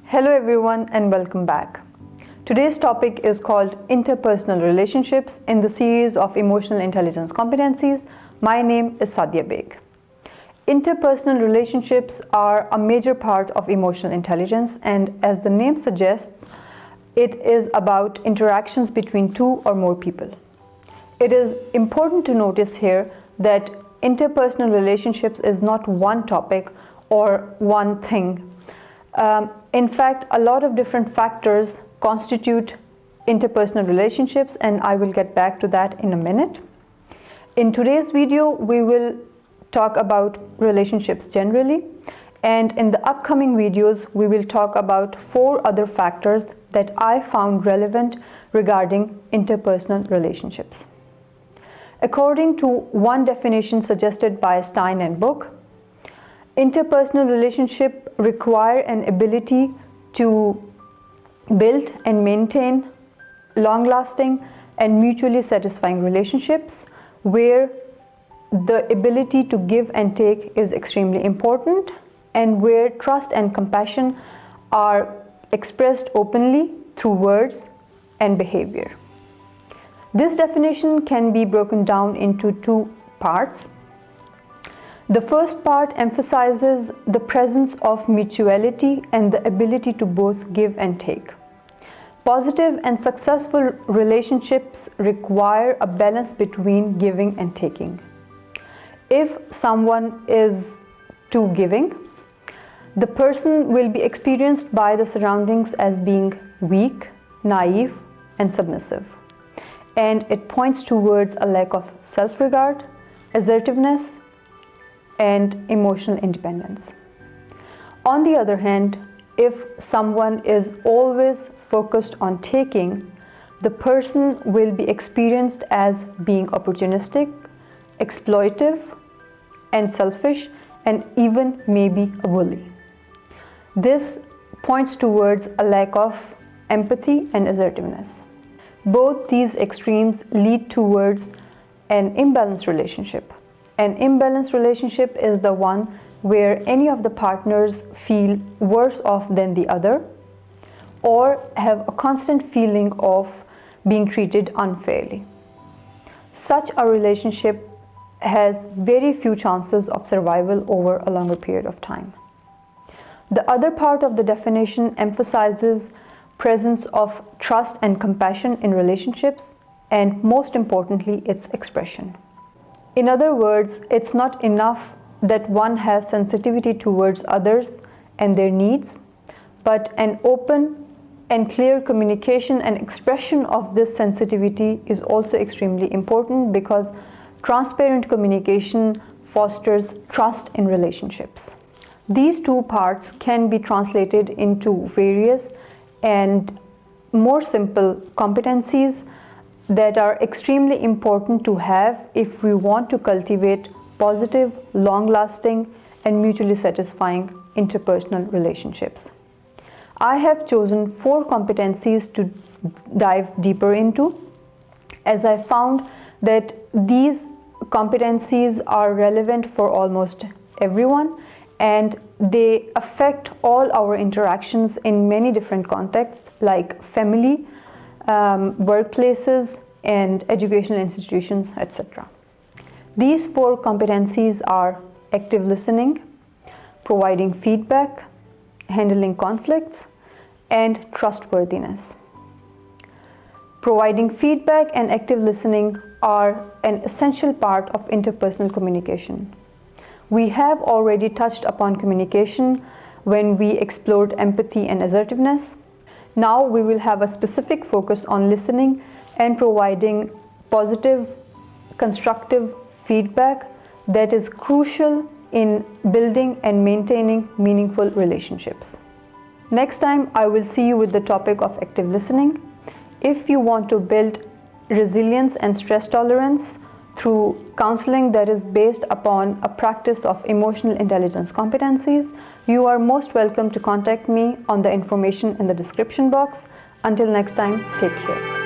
Hello everyone and welcome back. Today's topic is called interpersonal relationships in the series of emotional intelligence competencies. My name is Sadia Beg. Interpersonal relationships are a major part of emotional intelligence, and as the name suggests, it is about interactions between two or more people. It is important to notice here that interpersonal relationships is not one topic or one thing. In fact, a lot of different factors constitute interpersonal relationships, and I will get back to that in a minute. In today's video, we will talk about relationships generally, and in the upcoming videos, we will talk about 4 other factors that I found relevant regarding interpersonal relationships. According to one definition suggested by Stein and Book, interpersonal relationships require an ability to build and maintain long-lasting and mutually satisfying relationships where the ability to give and take is extremely important, and where trust and compassion are expressed openly through words and behavior. This definition can be broken down into 2 parts. The first part emphasizes the presence of mutuality and the ability to both give and take. Positive and successful relationships require a balance between giving and taking. If someone is too giving, the person will be experienced by the surroundings as being weak, naive, and submissive. And it points towards a lack of self-regard, assertiveness, and emotional independence. On the other hand, if someone is always focused on taking, the person will be experienced as being opportunistic, exploitive, and selfish, and even maybe a bully. This points towards a lack of empathy and assertiveness. Both these extremes lead towards an imbalanced relationship. An imbalanced relationship is the one where any of the partners feel worse off than the other, or have a constant feeling of being treated unfairly. Such a relationship has very few chances of survival over a longer period of time. The other part of the definition emphasizes presence of trust and compassion in relationships, and most importantly, its expression. In other words, it's not enough that one has sensitivity towards others and their needs, but an open and clear communication and expression of this sensitivity is also extremely important, because transparent communication fosters trust in relationships. These 2 parts can be translated into various and more simple competencies that are extremely important to have if we want to cultivate positive, long-lasting, and mutually satisfying interpersonal relationships. I have chosen 4 competencies to dive deeper into, as I found that these competencies are relevant for almost everyone, and they affect all our interactions in many different contexts, like family, workplaces, and educational institutions, etc. These 4 competencies are active listening, providing feedback, handling conflicts, and trustworthiness. Providing feedback and active listening are an essential part of interpersonal communication. We have already touched upon communication when we explored empathy and assertiveness. Now we will have a specific focus on listening and providing positive, constructive feedback that is crucial in building and maintaining meaningful relationships. Next time, I will see you with the topic of active listening. If you want to build resilience and stress tolerance through counseling that is based upon a practice of emotional intelligence competencies, you are most welcome to contact me on the information in the description box. Until next time, take care.